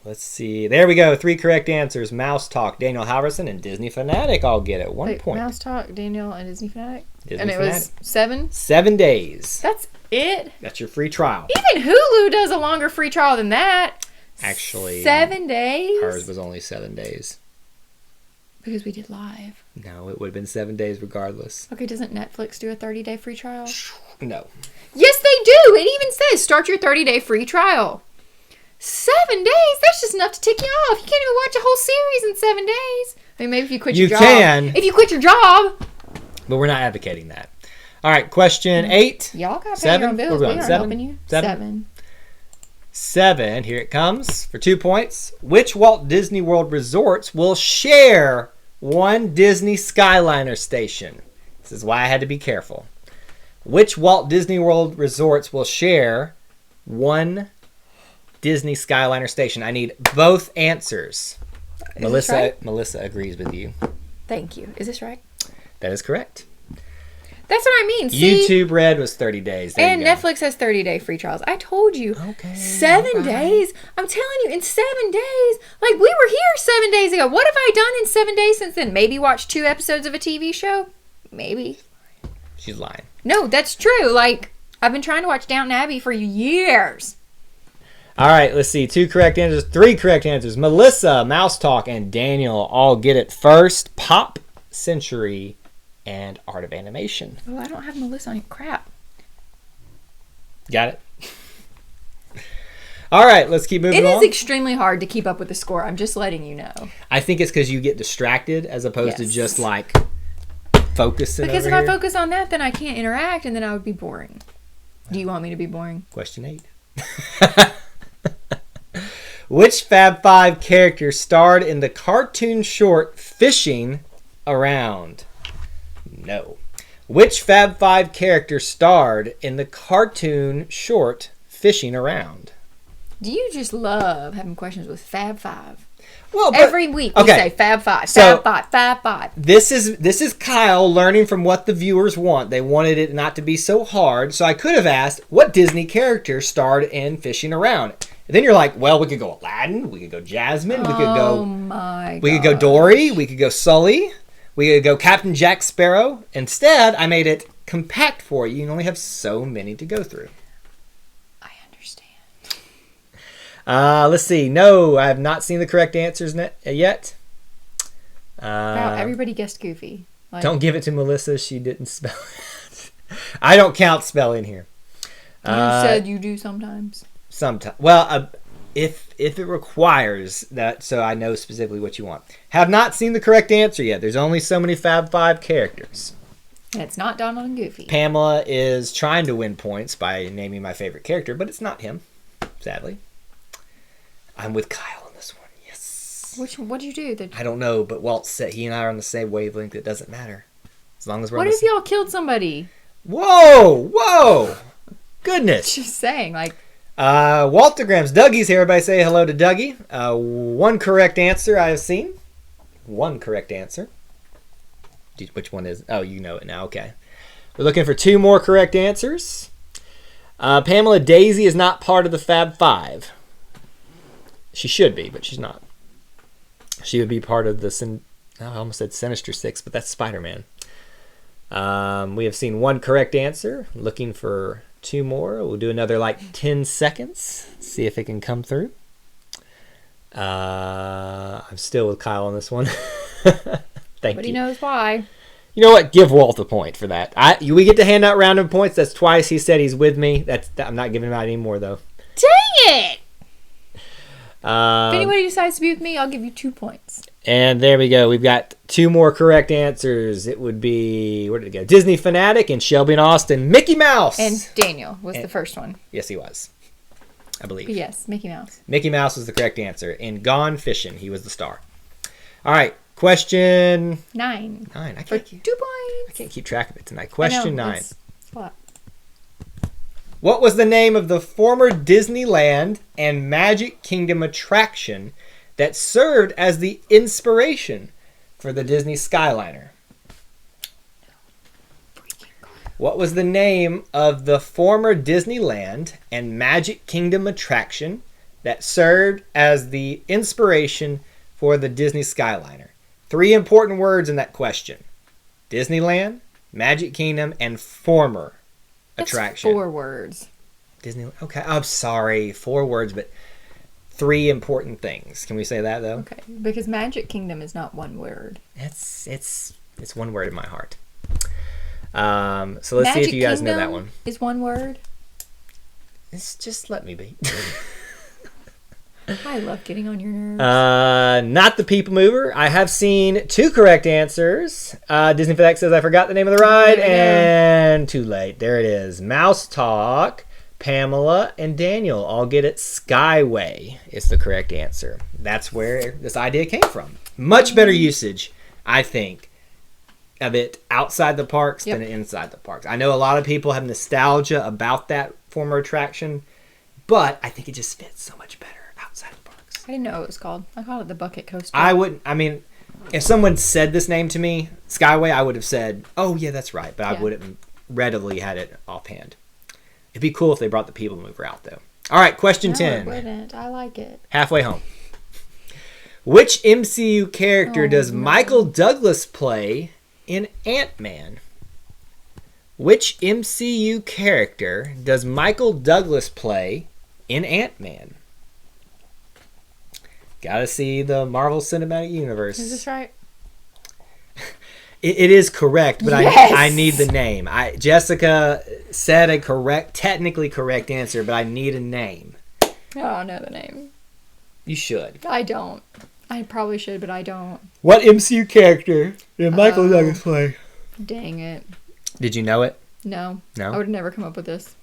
Speaker 1: Let's see. There we go. 3 correct answers. Mouse Talk, Daniel Halverson, and Disney Fanatic all get it. 1 point.
Speaker 2: Mouse Talk, Daniel, and Disney Fanatic?
Speaker 1: Disney
Speaker 2: and it
Speaker 1: Fanatic.
Speaker 2: was 7?
Speaker 1: 7 days.
Speaker 2: That's it?
Speaker 1: That's your free trial.
Speaker 2: Even Hulu does a longer free trial than that.
Speaker 1: Actually,
Speaker 2: 7 days?
Speaker 1: Ours was only 7 days.
Speaker 2: Because we did live.
Speaker 1: No, it would have been 7 days regardless.
Speaker 2: Okay, doesn't Netflix do a 30-day free trial?
Speaker 1: No.
Speaker 2: Yes, they do. It even says start your 30-day free trial. 7 days? That's just enough to tick you off. You can't even watch a whole series in 7 days. I mean, maybe if you quit your job.
Speaker 1: You can.
Speaker 2: If you quit your job.
Speaker 1: But we're not advocating that. All right, question 8.
Speaker 2: Y'all got to pay
Speaker 1: 7?
Speaker 2: your own bills.
Speaker 1: We're going
Speaker 2: We aren't
Speaker 1: 7?
Speaker 2: helping you.
Speaker 1: 7. 7. Here it comes for 2 points. Which Walt Disney World resorts will share one Disney Skyliner station? This is why I had to be careful. Which Walt Disney World resorts will share one Disney Skyliner station? I need both answers. Melissa agrees with you.
Speaker 2: Thank you. Is this right?
Speaker 1: That is correct.
Speaker 2: That's what I mean. See?
Speaker 1: YouTube Red was 30 days. There
Speaker 2: And
Speaker 1: you go.
Speaker 2: Netflix has 30-day free trials. I told you.
Speaker 1: Okay.
Speaker 2: 7 days? I'm telling you, in 7 days. Like, we were here 7 days ago. What have I done in 7 days since then? Maybe watch 2 episodes of a TV show? Maybe.
Speaker 1: She's lying.
Speaker 2: No, that's true. Like, I've been trying to watch Downton Abbey for years.
Speaker 1: All right, let's see. 2 correct answers, 3 correct answers. Melissa, Mouse Talk, and Daniel all get it first. Pop, Century, and Art of Animation.
Speaker 2: Oh, I don't have Melissa on. Crap.
Speaker 1: Got it? All right, let's keep moving
Speaker 2: It
Speaker 1: on.
Speaker 2: is extremely hard to keep up with the score. I'm just letting you know.
Speaker 1: I think it's because you get distracted as opposed to
Speaker 2: Yes.
Speaker 1: just like focusing
Speaker 2: Because if
Speaker 1: over
Speaker 2: I
Speaker 1: here.
Speaker 2: focus on that, then I can't interact, and then I would be boring. Do you want me to be boring?
Speaker 1: Question 8. Which Fab Five character starred in the cartoon short Fishing Around? No. Which Fab Five character starred in the cartoon short Fishing Around?
Speaker 2: Do you just love having questions with Fab Five?
Speaker 1: Well, but,
Speaker 2: Every week we
Speaker 1: okay.
Speaker 2: say Fab Five,
Speaker 1: So-
Speaker 2: Fab Five, Fab Five.
Speaker 1: This is Kyle learning from what the viewers want. They wanted it not to be so hard, so I could have asked what Disney character starred in Fishing Around. And then you're like, well, we could go Aladdin, we could go Jasmine, we could
Speaker 2: Oh
Speaker 1: go
Speaker 2: my God.
Speaker 1: we could go Dory, we could go Sully, we could go Captain Jack Sparrow. Instead, I made it compact for you. You only have so many to go through.
Speaker 2: I understand.
Speaker 1: Let's see. No, I have not seen the correct answers yet.
Speaker 2: Wow, everybody guessed Goofy. Like,
Speaker 1: Don't give it to Melissa. She didn't spell it. I don't count spelling here.
Speaker 2: you said you do sometimes.
Speaker 1: Sometimes. Well, if it requires that, so I know specifically what you want. Have not seen the correct answer yet. There's only so many Fab Five characters.
Speaker 2: And it's not Donald and Goofy.
Speaker 1: Pamela is trying to win points by naming my favorite character, but it's not him, sadly. I'm with Kyle on this one. Yes.
Speaker 2: What'd you do?
Speaker 1: I don't know, but Walt said he and I are on the same wavelength. It doesn't matter. As long as we're
Speaker 2: What
Speaker 1: on the
Speaker 2: if y'all killed somebody?
Speaker 1: Whoa! Goodness.
Speaker 2: Just saying, like,
Speaker 1: Waltograms. Dougie's here. Everybody say hello to Dougie. One correct answer I have seen. One correct answer. Which one is? Oh, you know it now. Okay. We're looking for 2 more correct answers. Pamela, Daisy is not part of the Fab Five. She should be, but she's not. She would be part of the I almost said Sinister Six, but that's Spider-Man. We have seen 1 correct answer. Looking for 2 more. We'll do another 10 seconds. See if it can come through. I'm still with Kyle on this one. Thank
Speaker 2: nobody
Speaker 1: you.
Speaker 2: knows why.
Speaker 1: You know what? Give Walt a point for that. We get to hand out random points. That's twice he said he's with me. I'm not giving him out anymore, though.
Speaker 2: Dang it! If
Speaker 1: Um,
Speaker 2: anybody decides to be with me, I'll give you 2 points.
Speaker 1: And there we go. We've got 2 more correct answers. It would be, where did it go? Disney Fanatic and Shelby and Austin. Mickey Mouse.
Speaker 2: And Daniel was the first one.
Speaker 1: Yes, he was. I believe.
Speaker 2: But yes, Mickey Mouse.
Speaker 1: Mickey Mouse was the correct answer. In Gone Fishing, he was the star. All right. Question
Speaker 2: 9.
Speaker 1: 9.
Speaker 2: For 2 points.
Speaker 1: I can't keep track of it tonight. Question 9.
Speaker 2: It's a lot.
Speaker 1: What was the name of the former Disneyland and Magic Kingdom attraction that served as the inspiration for the Disney Skyliner? What was the name of the former Disneyland and Magic Kingdom attraction that served as the inspiration for the Disney Skyliner? 3 important words in that question. Disneyland, Magic Kingdom, and former attraction.
Speaker 2: 4 words.
Speaker 1: Disney. Okay, I'm sorry. 4 words, but 3 important things. Can we say that though?
Speaker 2: Okay, because Magic Kingdom is not 1 word.
Speaker 1: It's 1 word in my heart. So let's see if you guys know that one.
Speaker 2: Is 1 word.
Speaker 1: It's just let me be.
Speaker 2: I love getting on your nerves.
Speaker 1: Not the People Mover. I have seen 2 correct answers. Disney Fanatic says I forgot the name of the ride, and too late. There it is. Mouse Talk, Pamela, and Daniel all get it. Skyway is the correct answer. That's where this idea came from. Much better usage, I think, of it outside the parks than inside the parks. I know a lot of people have nostalgia about that former attraction, but I think it just fits so much better outside the parks.
Speaker 2: I didn't know what it was called. I called it the Bucket Coaster.
Speaker 1: I mean, if someone said this name to me, Skyway, I would have said, oh yeah, that's right, but I wouldn't readily had it offhand. It'd be cool if they brought the People Mover out though. All right, question 10.
Speaker 2: I wouldn't. I like it.
Speaker 1: Halfway home. Which MCU character does Michael Douglas play in Ant-Man? Which MCU character does Michael Douglas play in Ant-Man? Gotta see the Marvel Cinematic Universe.
Speaker 2: Is this right?
Speaker 1: It is correct, but
Speaker 2: yes!
Speaker 1: I need the name. Jessica said a technically correct answer, but I need a name.
Speaker 2: I don't know the name.
Speaker 1: You should.
Speaker 2: I don't. I probably should, but I don't.
Speaker 1: What MCU character did Michael Douglas play?
Speaker 2: Dang it.
Speaker 1: Did you know it?
Speaker 2: No.
Speaker 1: No?
Speaker 2: I would have never come up with this.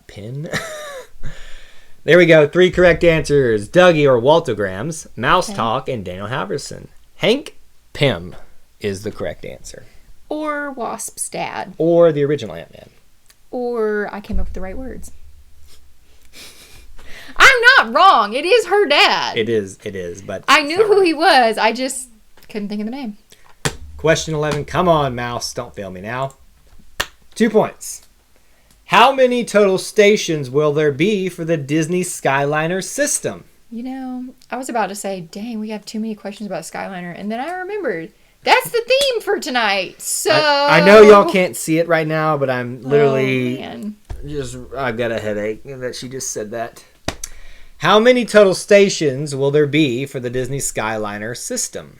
Speaker 1: Pin? There we go. 3 correct answers. Dougie or Waltograms, Mouse Talk, and Daniel Halverson. Hank Pym is the correct answer.
Speaker 2: Or Wasp's dad.
Speaker 1: Or the original Ant-Man.
Speaker 2: Or I came up with the right words. I'm not wrong. It is her dad.
Speaker 1: It is, but
Speaker 2: I knew who he was. I just couldn't think of the name.
Speaker 1: Question 11. Come on, Mouse. Don't fail me now. 2 points. How many total stations will there be for the Disney Skyliner system?
Speaker 2: You know, I was about to say, dang, we have too many questions about Skyliner. And then I remembered, that's the theme for tonight. So
Speaker 1: I know y'all can't see it right now, but I'm literally I've got a headache that she just said that. How many total stations will there be for the Disney Skyliner system?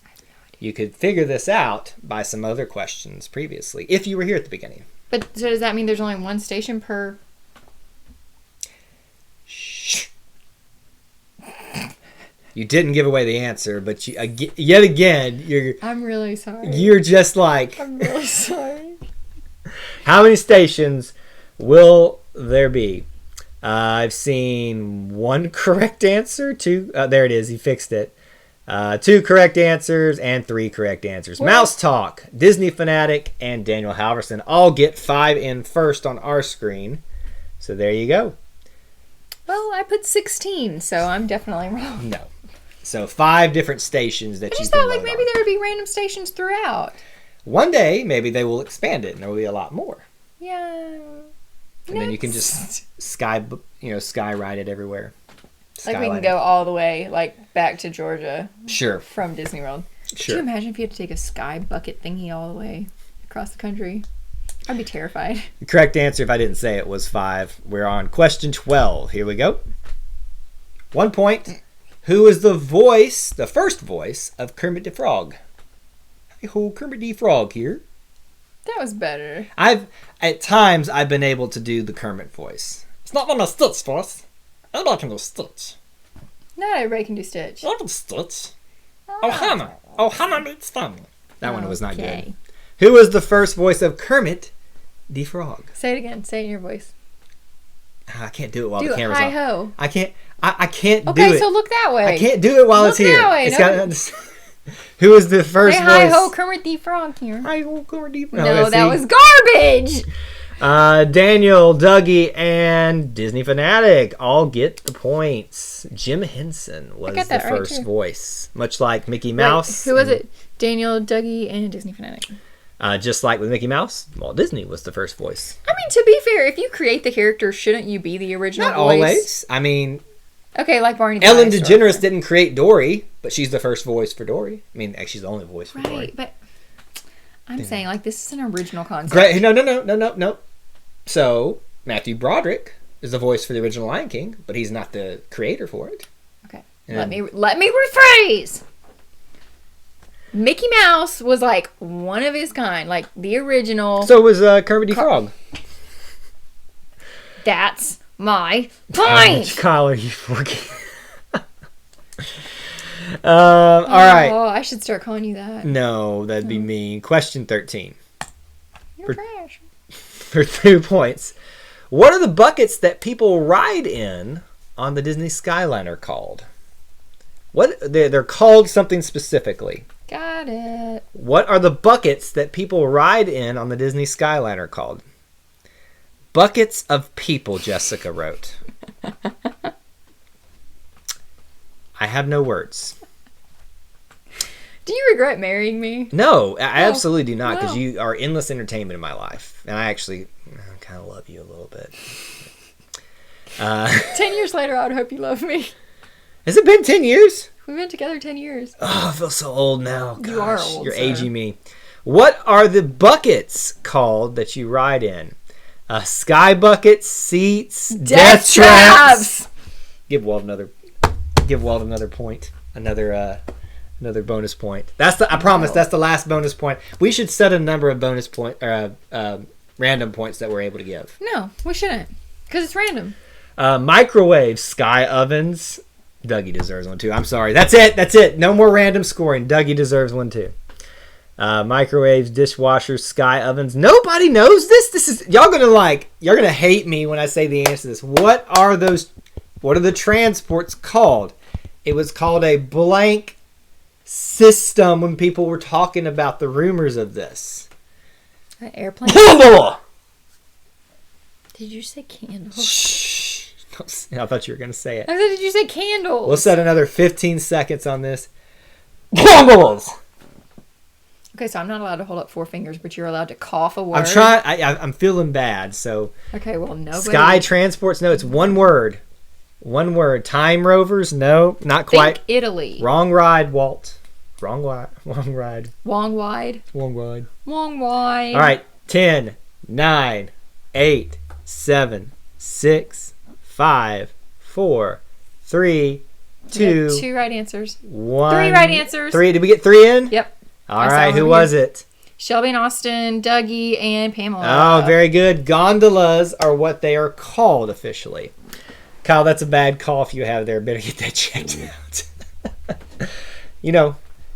Speaker 2: I have no idea.
Speaker 1: You could figure this out by some other questions previously, if you were here at the beginning.
Speaker 2: But so does that mean there's only 1 station per?
Speaker 1: Shh. You didn't give away the answer, but you, yet again,
Speaker 2: I'm really sorry.
Speaker 1: You're just like.
Speaker 2: I'm really sorry.
Speaker 1: How many stations will there be? I've seen 1 correct answer. 2. There it is. He fixed it. 2 correct answers and 3 correct answers.
Speaker 2: What?
Speaker 1: Mouse Talk, Disney Fanatic, and Daniel Halverson all get 5 in first on our screen. So there you go.
Speaker 2: Well, I put 16, so I'm definitely wrong.
Speaker 1: No. So 5 different stations that
Speaker 2: I
Speaker 1: you
Speaker 2: just
Speaker 1: can
Speaker 2: thought like
Speaker 1: load
Speaker 2: maybe
Speaker 1: on.
Speaker 2: there would be random stations throughout.
Speaker 1: One day, maybe they will expand it and there will be a lot more.
Speaker 2: Yeah.
Speaker 1: And then you can just sky ride it everywhere.
Speaker 2: Like we can go all the way, like back to Georgia.
Speaker 1: Sure.
Speaker 2: From Disney World.
Speaker 1: Sure.
Speaker 2: Could you imagine if you had to take a sky bucket thingy all the way across the country? I'd be terrified.
Speaker 1: The correct answer, if I didn't say it, was 5. We're on question 12. Here we go. 1 point. Who is the first voice of Kermit the Frog? Hey ho, Kermit the Frog here.
Speaker 2: That was better.
Speaker 1: At times I've been able to do the Kermit voice. It's not on my Stitch voice. I'm not going to Stitch.
Speaker 2: Not everybody can do Stitch.
Speaker 1: Little Stitch. Oh, Hannah. Oh, Hannah meets fun. That one was not
Speaker 2: Okay.
Speaker 1: good. Who was the first voice of Kermit the Frog?
Speaker 2: Say it again. Say it in your voice.
Speaker 1: I can't do it while
Speaker 2: Do
Speaker 1: the
Speaker 2: it
Speaker 1: camera's on.
Speaker 2: hi-ho.
Speaker 1: I can't. I can't do
Speaker 2: Okay,
Speaker 1: it.
Speaker 2: so look that way.
Speaker 1: I can't do it while
Speaker 2: Look
Speaker 1: it's here.
Speaker 2: that way,
Speaker 1: It's
Speaker 2: no.
Speaker 1: got. Who was the first
Speaker 2: Say
Speaker 1: voice?
Speaker 2: hi-ho, Kermit the Frog here.
Speaker 1: Hi-ho, Kermit the Frog.
Speaker 2: No,
Speaker 1: let's
Speaker 2: that
Speaker 1: see.
Speaker 2: was garbage.
Speaker 1: Daniel, Dougie, and Disney Fanatic all get the points. Jim Henson was
Speaker 2: got
Speaker 1: the
Speaker 2: that right,
Speaker 1: first
Speaker 2: too.
Speaker 1: voice, much like Mickey
Speaker 2: Wait,
Speaker 1: Mouse.
Speaker 2: who was
Speaker 1: and-
Speaker 2: it? Daniel, Dougie, and Disney Fanatic.
Speaker 1: Just like with Mickey Mouse, Walt Disney was the first voice.
Speaker 2: I mean, to be fair, if you create the character, shouldn't you be the original
Speaker 1: Not
Speaker 2: voice?
Speaker 1: always. I mean,
Speaker 2: Okay, like Barney. the
Speaker 1: Ellen
Speaker 2: Dinosaur.
Speaker 1: DeGeneres didn't create Dory, but she's the first voice for Dory. I mean, actually, she's the only voice for Dory.
Speaker 2: Right, but I'm saying, like, this is an original concept.
Speaker 1: Great. No. So Matthew Broderick is the voice for the original Lion King, but he's not the creator for it.
Speaker 2: Okay,
Speaker 1: And-
Speaker 2: let me rephrase. Mickey Mouse was like one of his kind, like the original.
Speaker 1: So was Kermit the Frog.
Speaker 2: That's my
Speaker 1: How
Speaker 2: point.
Speaker 1: much collar you forget? All right.
Speaker 2: Oh, I should start calling you that.
Speaker 1: No, that'd be mean. Question 13
Speaker 2: You're trash.
Speaker 1: for 2 points. What are the buckets that people ride in on the Disney Skyliner called? What they're called something specifically.
Speaker 2: Got it.
Speaker 1: What are the buckets that people ride in on the Disney Skyliner called? Buckets of people, Jessica wrote. I have no words.
Speaker 2: Do you regret marrying me?
Speaker 1: No, I absolutely do not, because
Speaker 2: No.
Speaker 1: you are endless entertainment in my life. And I actually kind of love you a little bit.
Speaker 2: 10 years later, I would hope you love me.
Speaker 1: Has it been 10 years?
Speaker 2: We've been together 10 years.
Speaker 1: Oh, I feel so old now. Gosh,
Speaker 2: You are old,
Speaker 1: you're
Speaker 2: sir.
Speaker 1: aging me. What are the buckets called that you ride in? Sky buckets, seats, death traps. Give Walt another point. Another bonus point. I promise that's the last bonus point. We should set a number of bonus point random points that we're able to give.
Speaker 2: No, we shouldn't. Because it's random.
Speaker 1: Microwaves, sky ovens. Dougie deserves one too. I'm sorry. That's it. No more random scoring. Dougie deserves one too. Microwaves, dishwashers, sky ovens. Nobody knows this. This is you're gonna hate me when I say the answer to this. What are the transports called? It was called a blank system when people were talking about the rumors of this.
Speaker 2: An airplane. Did you say candles?
Speaker 1: Shh. I thought you were gonna say it.
Speaker 2: I said, did you say candles?
Speaker 1: We'll set another 15 seconds on this. Candles.
Speaker 2: Okay, so I'm not allowed to hold up 4 fingers, but you're allowed to cough a word.
Speaker 1: I'm trying. I'm feeling bad. So
Speaker 2: Okay, well, nobody.
Speaker 1: sky transports. No, it's one word. One word. Time rovers. No, not quite.
Speaker 2: Think Italy.
Speaker 1: Wrong ride, Walt. Wrong ride. Wrong ride.
Speaker 2: Wong wide.
Speaker 1: Wrong ride.
Speaker 2: Wong wide.
Speaker 1: All right. 10, 9, 8, 7, 6, 5, 4, 3,
Speaker 2: We had
Speaker 1: 2,
Speaker 2: 2 right answers.
Speaker 1: 1.
Speaker 2: 3 right answers.
Speaker 1: 3. Did we get 3 in?
Speaker 2: Yep.
Speaker 1: All
Speaker 2: I saw
Speaker 1: right.
Speaker 2: them
Speaker 1: Who
Speaker 2: over
Speaker 1: was
Speaker 2: here.
Speaker 1: it?
Speaker 2: Shelby and Austin, Dougie, and Pamela.
Speaker 1: Oh, very good. Gondolas are what they are called officially. Kyle, that's a bad cough you have there. Better get that checked out.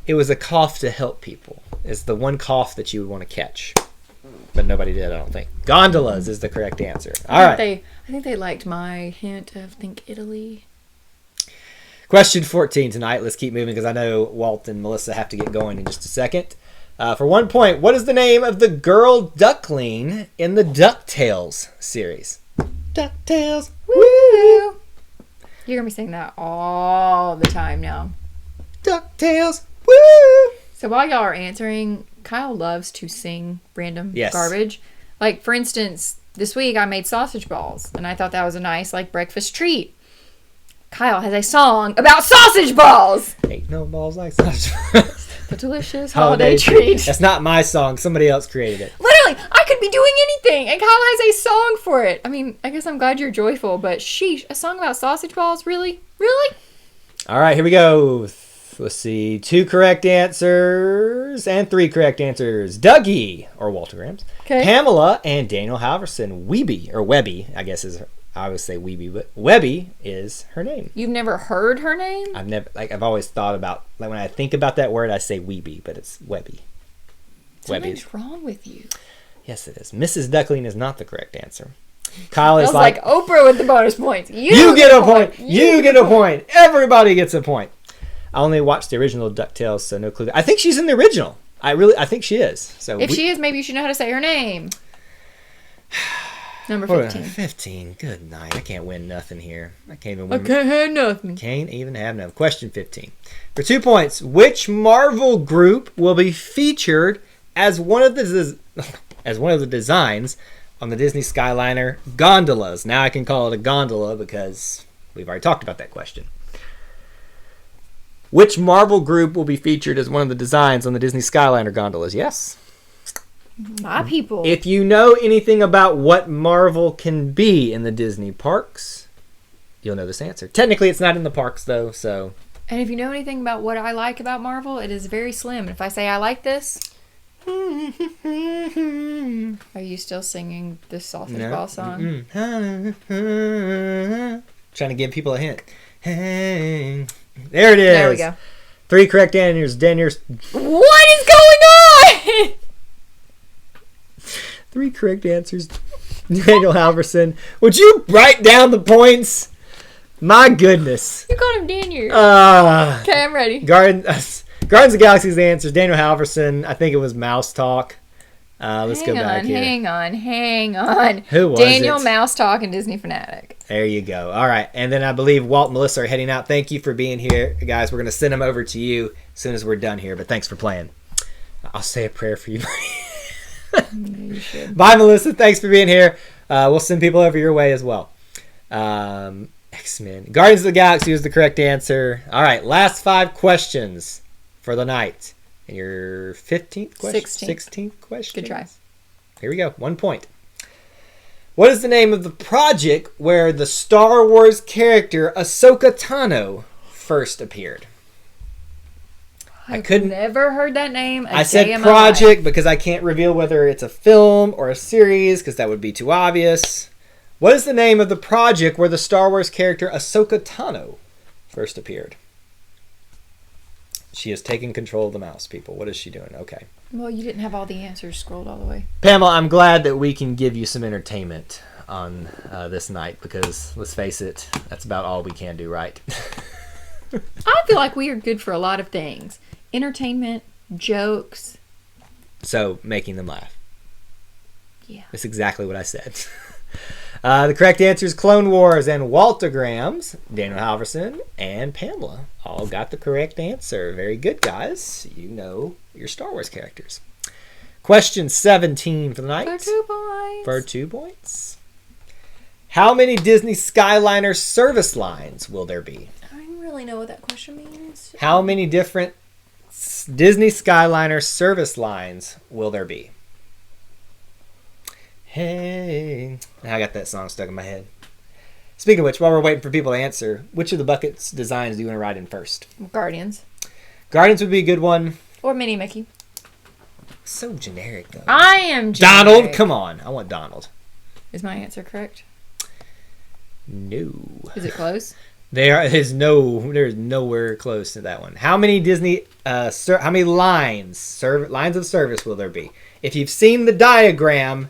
Speaker 1: It was a cough to help people. It's the one cough that you would want to catch. But nobody did, I don't think. Gondolas is the correct answer. All right.
Speaker 2: I think they liked my hint of think Italy.
Speaker 1: Question 14 tonight. Let's keep moving because I know Walt and Melissa have to get going in just a second. For 1 point, what is the name of the girl duckling in the DuckTales series? DuckTales.
Speaker 2: Woo! You're going to be saying that all the time now.
Speaker 1: DuckTales. Woo!
Speaker 2: So while y'all are answering, Kyle loves to sing random
Speaker 1: Yes.
Speaker 2: garbage. Like, for instance, this week I made sausage balls, and I thought that was a nice, breakfast treat. Kyle has a song about sausage balls!
Speaker 1: Ain't no balls like such.
Speaker 2: The delicious holiday treat.
Speaker 1: That's not my song. Somebody else created it.
Speaker 2: Literally, I could be doing anything, and Kyle has a song for it. I mean, I guess I'm glad you're joyful, but sheesh, a song about sausage balls? Really? Really?
Speaker 1: All right, here we go. Let's see. 2 correct answers and 3 correct answers. Dougie, or Walter Grams.
Speaker 2: Okay.
Speaker 1: Pamela and Daniel Halverson. Webby, I guess is I would say Weeby, but Webby is her name.
Speaker 2: You've never heard her name?
Speaker 1: I've always thought about, like, when I think about that word, I say Weeby, but it's Webby.
Speaker 2: Something's wrong with you.
Speaker 1: Yes, it is. Mrs. Duckling is not the correct answer. Kyle is
Speaker 2: like Oprah with the bonus points.
Speaker 1: You get a point. You get a point. Everybody gets a point. I only watched the original DuckTales, so no clue. I think she's in the original. I think she is. So
Speaker 2: if she is, maybe you should know how to say her name. Number 15.
Speaker 1: 15. Good night. I can't win nothing here. I can't even
Speaker 2: win. I can't have nothing.
Speaker 1: Can't even have nothing. Question 15. For 2 points, which Marvel group will be featured as one of the designs on the Disney Skyliner gondolas? Now I can call it a gondola because we've already talked about that question. Which Marvel group will be featured as one of the designs on the Disney Skyliner gondolas? Yes.
Speaker 2: My people.
Speaker 1: If you know anything about what Marvel can be in the Disney parks, you'll know this answer. Technically, it's not in the parks, though, so...
Speaker 2: And if you know anything about what I like about Marvel, it is very slim. If I say I like this... Are you still singing the sausage ball song?
Speaker 1: Trying to give people a hint. Hey. There it is.
Speaker 2: There we go.
Speaker 1: 3 correct answers. Daniel's...
Speaker 2: What is going on?
Speaker 1: 3 correct answers. Daniel Halverson. Would you write down the points? My goodness.
Speaker 2: You called him Daniel. Okay, I'm ready.
Speaker 1: Guardians of the Galaxy's the answers. Daniel Halverson. I think it was Mouse Talk. Let's go back here.
Speaker 2: Hang on.
Speaker 1: Who was
Speaker 2: Daniel
Speaker 1: it?
Speaker 2: Mouse Talk and Disney Fanatic.
Speaker 1: There you go. All right. And then I believe Walt and Melissa are heading out. Thank you for being here. Guys, we're going to send them over to you as soon as we're done here. But thanks for playing. I'll say a prayer for you.
Speaker 2: You should.
Speaker 1: Bye, Melissa. Thanks for being here. We'll send people over your way as well. X-Men. Guardians of the Galaxy was the correct answer. All right. Last 5 questions for the night. And your 15th question? 16th question?
Speaker 2: Good try.
Speaker 1: Here we go. 1 point. What is the name of the project where the Star Wars character Ahsoka Tano first appeared?
Speaker 2: I've never heard that name.
Speaker 1: I said project because I can't reveal whether it's a film or a series because that would be too obvious. What is the name of the project where the Star Wars character Ahsoka Tano first appeared? She has taken control of the mouse, people. What is she doing? Okay.
Speaker 2: Well, you didn't have all the answers scrolled all the way.
Speaker 1: Pamela, I'm glad that we can give you some entertainment on this night because, let's face it, that's about all we can do, right?
Speaker 2: I feel like we are good for a lot of things. Entertainment, jokes.
Speaker 1: So, making them laugh.
Speaker 2: Yeah.
Speaker 1: That's exactly what I said. The correct answer is Clone Wars and Waltograms. Daniel Halverson and Pamela all got the correct answer. Very good, guys. You know your Star Wars characters. Question 17 for the night.
Speaker 2: For 2 points.
Speaker 1: For 2 points. How many Disney Skyliner service lines will there be?
Speaker 2: I don't really know what that question means.
Speaker 1: How many different Disney Skyliner service lines will there be? Hey. Now I got that song stuck in my head. Speaking of which, while we're waiting for people to answer, which of the buckets designs do you want to write in first?
Speaker 2: Guardians.
Speaker 1: Guardians would be a good one.
Speaker 2: Or Minnie Mickey.
Speaker 1: So generic, though.
Speaker 2: I am generic.
Speaker 1: Donald? Come on. I want Donald.
Speaker 2: Is my answer correct?
Speaker 1: No.
Speaker 2: Is it close?
Speaker 1: There's nowhere close to that one. How many Disney, how many lines of service will there be? If you've seen the diagram,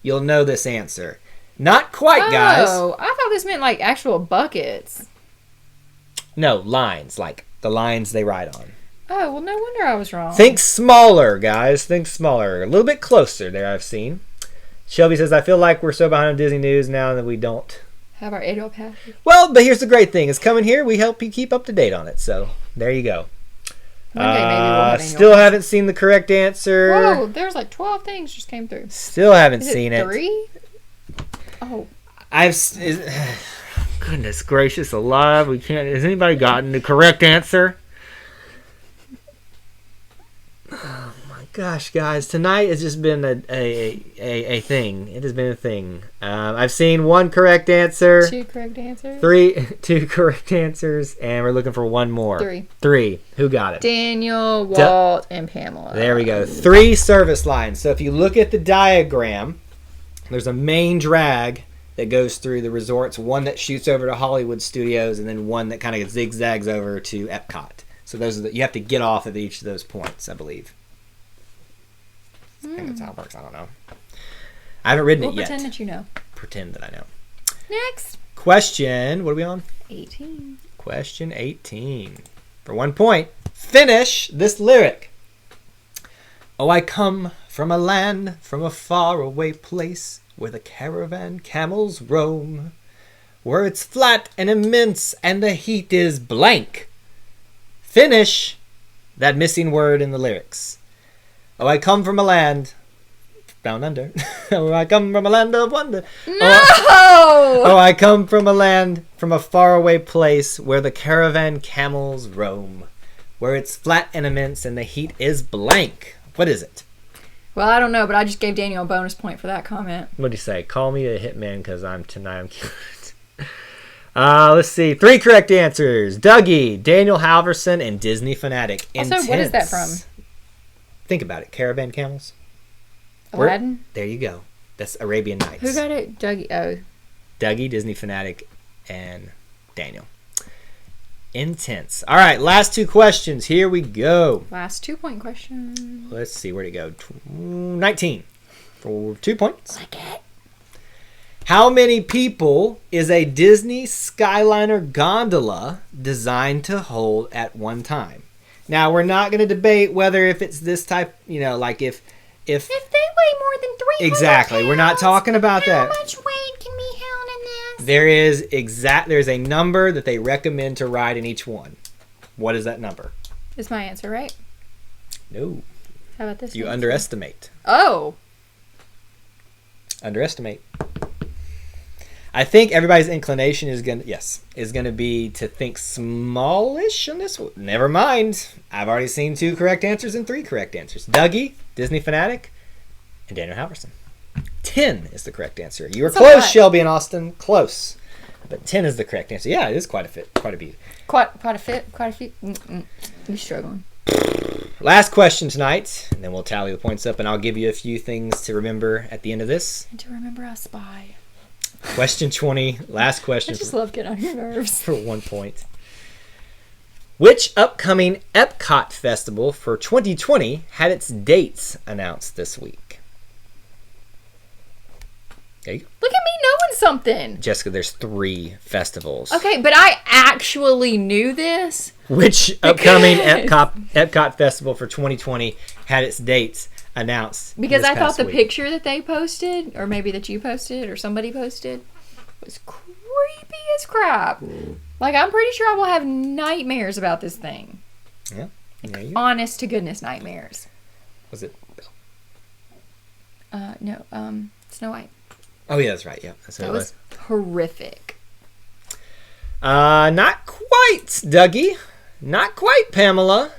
Speaker 1: you'll know this answer. Not quite, guys.
Speaker 2: Oh, I thought this meant like actual buckets.
Speaker 1: No, lines, like the lines they ride on.
Speaker 2: Oh, well, no wonder I was wrong.
Speaker 1: Think smaller, guys. Think smaller. A little bit closer there, I've seen. Shelby says, I feel like we're so behind on Disney news now that we don't
Speaker 2: have our annual pass.
Speaker 1: Well, but here's the great thing. It's coming here. We help you keep up to date on it. So, there you go.
Speaker 2: One day maybe we'll have
Speaker 1: still haven't seen the correct answer.
Speaker 2: Whoa, there's like 12 things just came through.
Speaker 1: Still haven't seen it.
Speaker 2: 3? Oh.
Speaker 1: Goodness gracious alive. We can't. Has anybody gotten the correct answer? Oh my gosh, guys. Tonight has just been a thing. It has been a thing. I've seen 1 correct answer.
Speaker 2: 2 correct answers.
Speaker 1: 2 correct answers. And we're looking for 1 more.
Speaker 2: 3.
Speaker 1: Who got it?
Speaker 2: Daniel, Walt, and Pamela.
Speaker 1: There we go. 3 service lines. So if you look at the diagram, there's a main drag that goes through the resorts, one that shoots over to Hollywood Studios, and then one that kind of zigzags over to Epcot. So those are you have to get off at each of those points, I believe. I think that's how it works. I don't know. I haven't ridden it yet.
Speaker 2: Pretend that you know.
Speaker 1: Pretend that I know.
Speaker 2: Next.
Speaker 1: Question. What are we on?
Speaker 2: 18.
Speaker 1: Question 18. For 1 point, finish this lyric. Oh, I come from a land, from a faraway place, where the caravan camels roam, where it's flat and immense and the heat is blank. Finish that missing word in the lyrics. Oh, I come from a land down under. Oh, I come from a land of wonder.
Speaker 2: No!
Speaker 1: Oh, I come from a land, from a faraway place, where the caravan camels roam, where it's flat and immense and the heat is blank. What is it?
Speaker 2: Well, I don't know, but I just gave Daniel a bonus point for that comment.
Speaker 1: What do you say? Call me a hitman because I'm cute. Let's see. 3 correct answers. Dougie, Daniel Halverson, and Disney Fanatic.
Speaker 2: Also, what is that from?
Speaker 1: Think about it. Caravan camels.
Speaker 2: Aladdin?
Speaker 1: There you go. That's Arabian Nights.
Speaker 2: Who got it? Dougie. Oh.
Speaker 1: Dougie, Disney Fanatic, and Daniel. Intense. All right, last 2 questions. Here we go.
Speaker 2: Last 2-point question.
Speaker 1: Let's see. Where'd it go? 19 for 2 points.
Speaker 2: Like it.
Speaker 1: How many people is a Disney Skyliner gondola designed to hold at one time? Now, we're not going to debate whether if it's this type, like if
Speaker 2: they weigh more than 300
Speaker 1: exactly,
Speaker 2: pounds,
Speaker 1: we're not talking about that.
Speaker 2: How much weight can be held in this?
Speaker 1: There's a number that they recommend to ride in each one. What is that number?
Speaker 2: Is my answer right?
Speaker 1: No.
Speaker 2: How about this?
Speaker 1: You underestimate.
Speaker 2: Oh.
Speaker 1: Underestimate. I think everybody's inclination is gonna be to think smallish on this one. Never mind. I've already seen 2 correct answers and 3 correct answers. Dougie, Disney Fanatic, and Daniel Halverson. 10 is the correct answer. You were close, Shelby and Austin. Close. But 10 is the correct answer. Yeah, it is quite a beat.
Speaker 2: Quite a few. You're struggling.
Speaker 1: Last question tonight, and then we'll tally the points up, and I'll give you a few things to remember at the end of this.
Speaker 2: And to remember us by.
Speaker 1: Question 20, last question.
Speaker 2: I just love getting on your nerves.
Speaker 1: For 1 point. Which upcoming Epcot festival for 2020 had its dates announced this week? There you go.
Speaker 2: Look at me knowing something.
Speaker 1: Jessica, there's 3 festivals.
Speaker 2: Okay, but I actually knew this.
Speaker 1: Which upcoming Epcot festival for 2020 had its dates announced?
Speaker 2: Because I thought the
Speaker 1: week?
Speaker 2: picture that they posted, or maybe that you posted, or somebody posted, was creepy as crap. Like, I'm pretty sure I will have nightmares about this thing.
Speaker 1: Yeah.
Speaker 2: Honest to goodness nightmares.
Speaker 1: Was it?
Speaker 2: No. Snow White.
Speaker 1: Oh yeah, that's right. Yeah, that's what
Speaker 2: That
Speaker 1: it
Speaker 2: was horrific.
Speaker 1: Not quite, Dougie. Not quite, Pamela.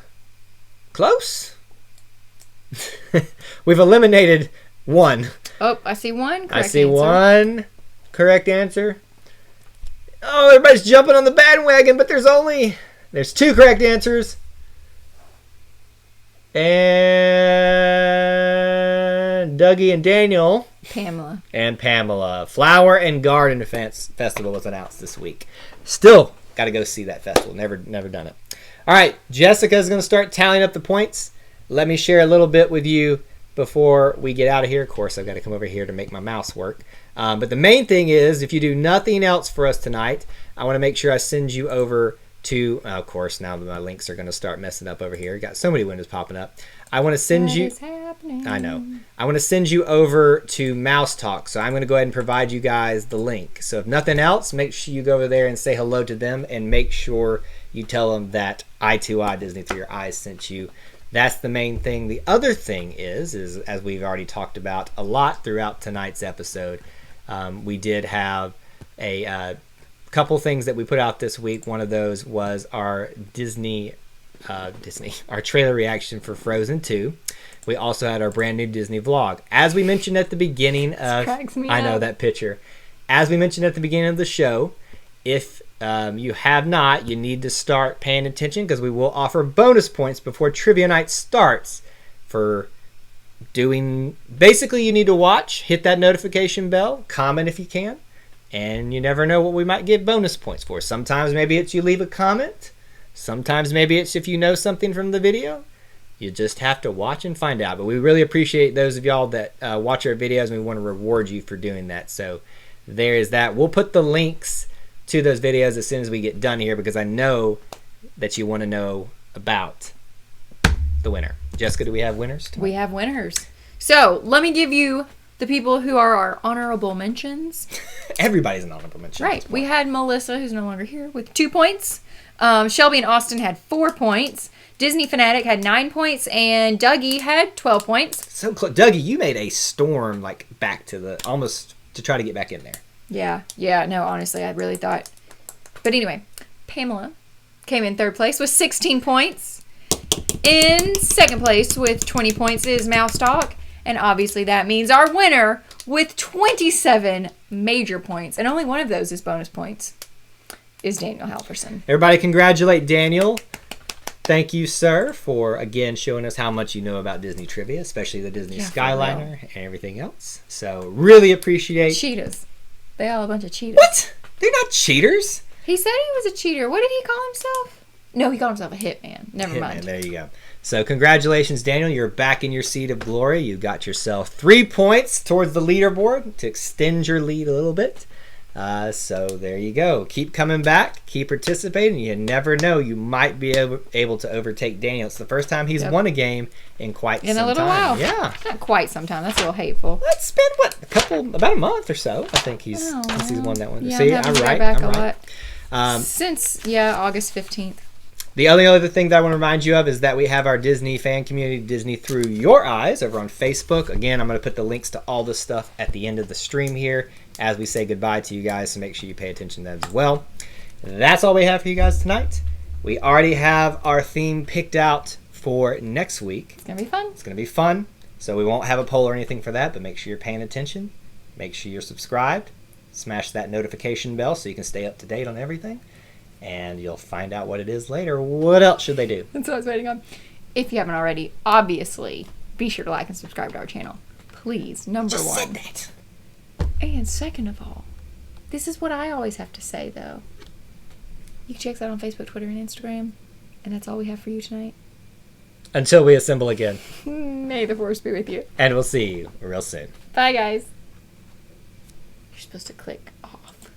Speaker 1: Close. We've eliminated 1.
Speaker 2: Oh, I see one.
Speaker 1: I see 1 correct answer. Oh, everybody's jumping on the bandwagon, but there's 2 correct answers. And Dougie and Daniel.
Speaker 2: Pamela.
Speaker 1: And Pamela. Flower and Garden Festival was announced this week. Still got to go see that festival. Never done it. All right, Jessica's going to start tallying up the points. Let me share a little bit with you before we get out of here. Of course, I've got to come over here to make my mouse work. But the main thing is, if you do nothing else for us tonight, I want to make sure I send you over to, of course, now that my links are going to start messing up over here. Got so many windows popping up. I want to send you. I know. I want to send you over to Mouse Talk. So I'm going to go ahead and provide you guys the link. So if nothing else, make sure you go over there and say hello to them, and make sure you tell them that I2I Disney Through Your Eyes sent you. That's the main thing. The other thing is as we've already talked about a lot throughout tonight's episode, we did have a couple things that we put out this week. One of those was our our trailer reaction for Frozen 2. We also had our brand new Disney vlog. As we mentioned at the beginning of, I know that picture. As we mentioned at the beginning of the show, if you have not, you need to start paying attention, because we will offer bonus points before Trivia Night starts for doing. Basically, you need to watch, hit that notification bell, comment if you can, And you never know what we might give bonus points for. Sometimes maybe it's you leave a comment. Sometimes maybe it's if you know something from the video. You just have to watch and find out. But we really appreciate those of y'all that watch our videos, and we want to reward you for doing that. So there is that. We'll put the links to those videos as soon as we get done here, because I know that you want to know about the winner. Jessica, do we have winners tonight?
Speaker 2: We have winners. So let me give you the people who are our honorable mentions.
Speaker 1: Everybody's an honorable mention.
Speaker 2: Right. We had Melissa, who's no longer here, with 2 points. Shelby and Austin had 4 points. Disney Fanatic had 9 points, and Dougie had 12 points.
Speaker 1: So close. Dougie, you made a storm like back to the almost to try to get back in there.
Speaker 2: Yeah. No, honestly, I really thought. But anyway, Pamela came in 3rd place with 16 points. In 2nd place with 20 points is Mouse Talk. And obviously that means our winner with 27 major points. And only one of those is bonus points. Is Daniel Halverson.
Speaker 1: Everybody congratulate Daniel. Thank you, sir, for, again, showing us how much you know about Disney trivia, especially the Disney Skyliner and everything else. So, really appreciate...
Speaker 2: Cheetahs. They all a bunch of cheetahs.
Speaker 1: What? They're not cheaters.
Speaker 2: He said he was a cheater. What did he call himself? No, he called himself a hitman. Never mind.
Speaker 1: There you go. So, congratulations, Daniel. You're back in your seat of glory. You got yourself 3 points towards the leaderboard to extend your lead a little bit. So there you go. Keep coming back. Keep participating. You never know. You might be able to overtake Daniel. It's the first time he's won a game in quite some time.
Speaker 2: In a little while.
Speaker 1: Yeah.
Speaker 2: Not quite some time. That's a little hateful.
Speaker 1: That's been, about a month or so, I think since he's won that one.
Speaker 2: Yeah,
Speaker 1: See,
Speaker 2: I'm
Speaker 1: right.
Speaker 2: back
Speaker 1: I'm
Speaker 2: a
Speaker 1: right.
Speaker 2: lot. Since, August 15th.
Speaker 1: The only other thing that I want to remind you of is that we have our Disney fan community, Disney Through Your Eyes, over on Facebook. Again, I'm going to put the links to all this stuff at the end of the stream here as we say goodbye to you guys, so make sure you pay attention to that as well. That's all we have for you guys tonight. We already have our theme picked out for next week.
Speaker 2: It's going to be fun.
Speaker 1: It's going to be fun. So we won't have a poll or anything for that, but make sure you're paying attention. Make sure you're subscribed. Smash that notification bell so you can stay up to date on everything. And you'll find out what it is later. What else should they do?
Speaker 2: That's what I was waiting on. If you haven't already, obviously, be sure to like and subscribe to our channel. Please, number
Speaker 1: Just
Speaker 2: one.
Speaker 1: said that.
Speaker 2: And second of all, this is what I always have to say, though. You can check us out on Facebook, Twitter, and Instagram. And that's all we have for you tonight.
Speaker 1: Until we assemble again.
Speaker 2: May the force be with you.
Speaker 1: And we'll see you real soon.
Speaker 2: Bye, guys. You're supposed to click off.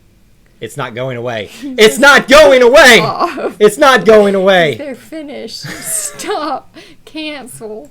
Speaker 1: It's not going away. It's not going away!
Speaker 2: Off.
Speaker 1: It's not going away!
Speaker 2: They're finished. Stop. Cancel.